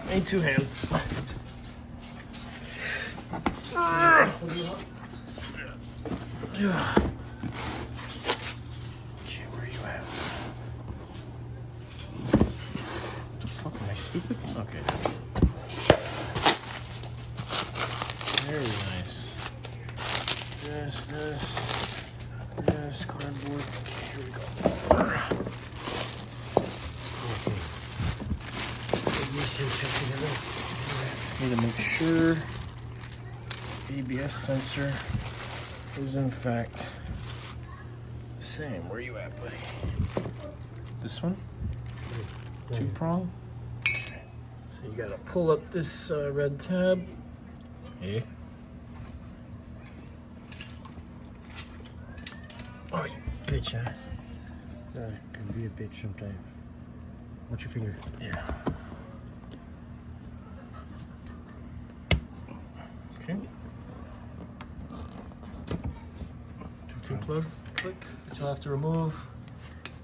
need two hands. Okay, where are you at? The fuck, am I stupid? Okay. Very nice. This cardboard. Okay, here we go. Just need to make sure ABS sensor is in fact the same. Where are you at, buddy? This one? Two prong? Okay. So you gotta pull up this red tab. Hey. Oh, you bitch ass. Can be a bitch sometimes. Watch your finger. Yeah. Okay. Two plug, click, which you'll have to remove.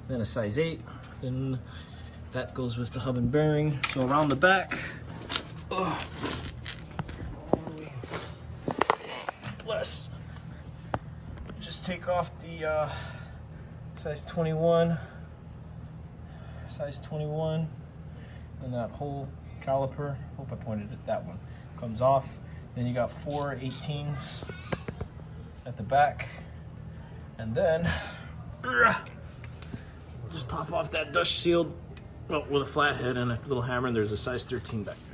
Then a size 8. Then that goes with the hub and bearing. So around the back. Less. Just take off the size 21. Size 21. And that whole caliper. Hope I pointed at that one. Comes off. Then you got 4 18s at the back. And then just pop off that dust shield with a flathead and a little hammer, and there's a size 13 back there.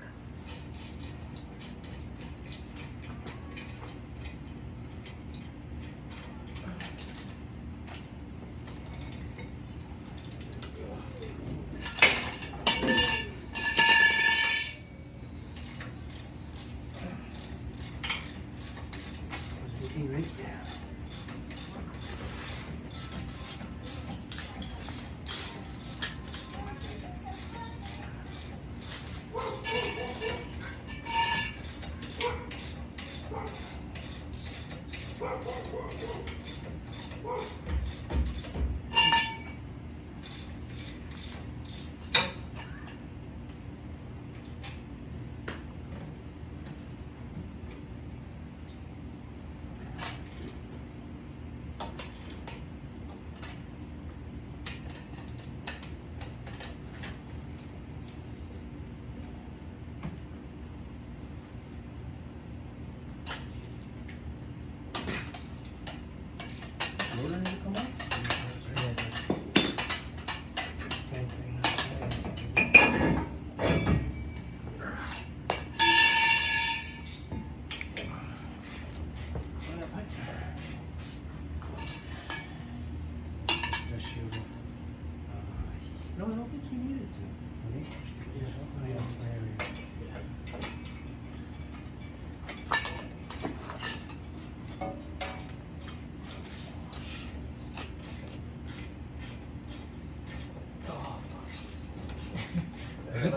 No, I don't think you needed to.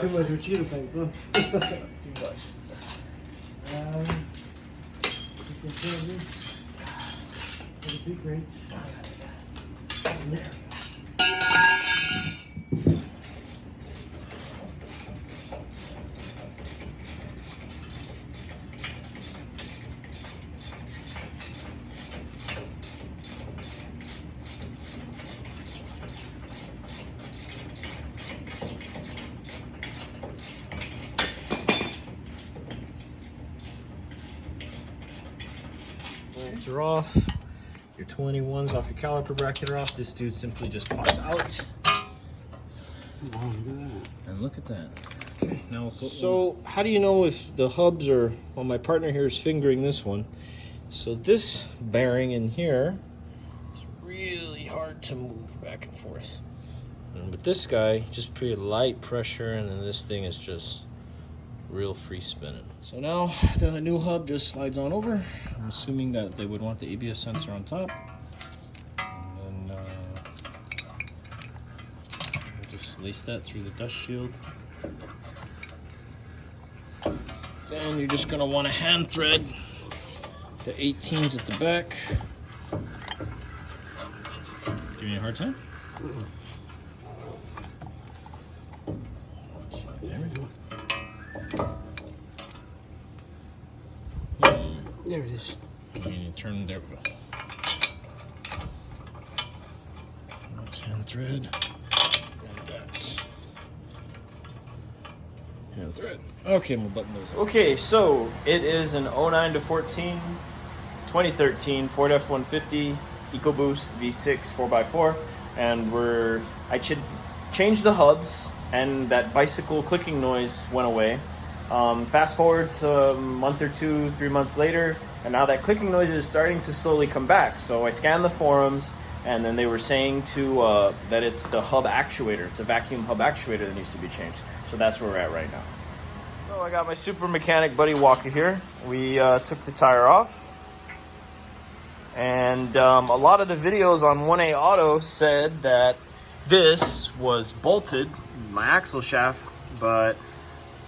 Too much Cheeto paper. Too much. It'll be great. There. Bolts are off. Your 21s off your caliper bracket are off. This dude simply just pops out. Wow, look at that. And look at that. Okay, now we'll put so how do you know if the hubs are, well, my partner here is fingering this one. So this bearing in here is really hard to move back and forth. And with this guy, just pretty light pressure, and then this thing is just real free spinning. So now the new hub just slides on over. I'm assuming that they would want the ABS sensor on top. And then we'll just lace that through the dust shield. Then you're just gonna want to hand thread the 18s at the back. Give me a hard time? There we go. There it is. I mean, you turn there. That's hand thread. And that's hand thread. Okay, we'll button those up. Okay, so it is an 09 to 14, 2013 Ford F-150 EcoBoost V6 4x4, and I changed the hubs, and that bicycle clicking noise went away. Fast forwards a month or 2, 3 months later, and now that clicking noise is starting to slowly come back. So I scanned the forums, and then they were saying that it's the hub actuator. It's a vacuum hub actuator that needs to be changed. So that's where we're at right now. So I got my super mechanic buddy Walker here. We took the tire off, and a lot of the videos on 1A Auto said that this was bolted, my axle shaft, but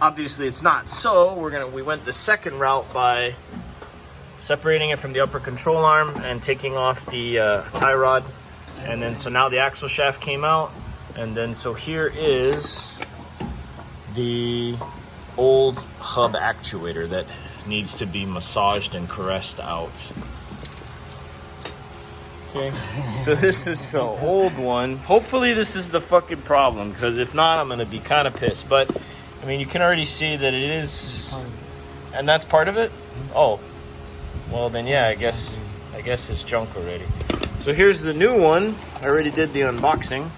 obviously it's not. So we went the second route by separating it from the upper control arm and taking off the tie rod, and then so now the axle shaft came out, and then so here is the old hub actuator that needs to be massaged and caressed out. Okay, so this is the old one. Hopefully this is the fucking problem, because if not, I'm gonna be kind of pissed. But I mean, you can already see that it is, and that's part of it. Oh, well then, yeah, I guess it's junk already. So here's the new one. I already did the unboxing.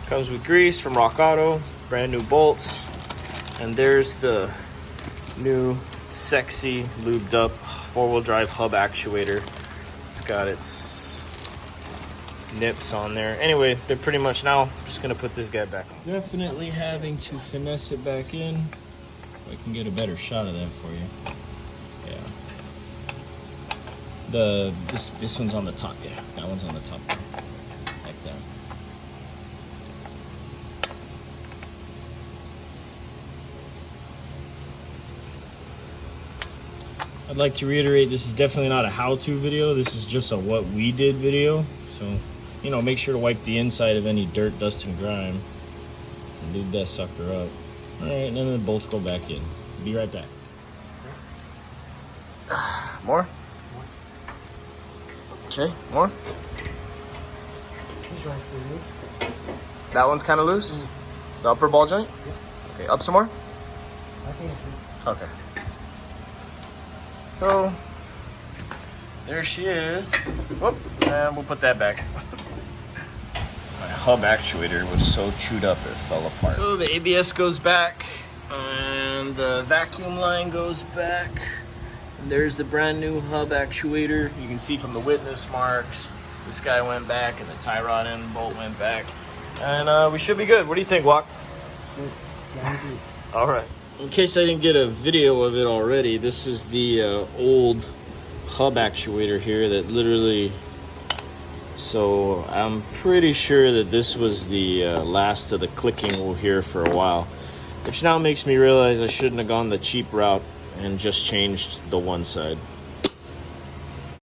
Comes with grease from Rock Auto, brand new bolts, and there's the new sexy lubed up 4-wheel drive hub actuator. It's got its nips on there. Anyway, they're pretty much now just gonna put this guy back on. Definitely having to finesse it back in. I can get a better shot of that for you. Yeah. This one's on the top. Yeah, that one's on the top. Like that. I'd like to reiterate, this is definitely not a how-to video. This is just a what we did video. So, you know, make sure to wipe the inside of any dirt, dust, and grime. And lube that sucker up. All right, and then the bolts go back in. Be right back. More? Okay, more? That one's kind of loose? The upper ball joint? Okay, up some more? Okay. So, there she is. Whoop, and we'll put that back. My hub actuator was so chewed up it fell apart. So the ABS goes back, and the vacuum line goes back. And there's the brand new hub actuator. You can see from the witness marks, this guy went back, and the tie rod end bolt went back. And we should be good. What do you think, Wak? All right. In case I didn't get a video of it already, this is the old hub actuator here that literally, so I'm pretty sure that this was the last of the clicking we'll hear for a while, which now makes me realize I shouldn't have gone the cheap route and just changed the one side.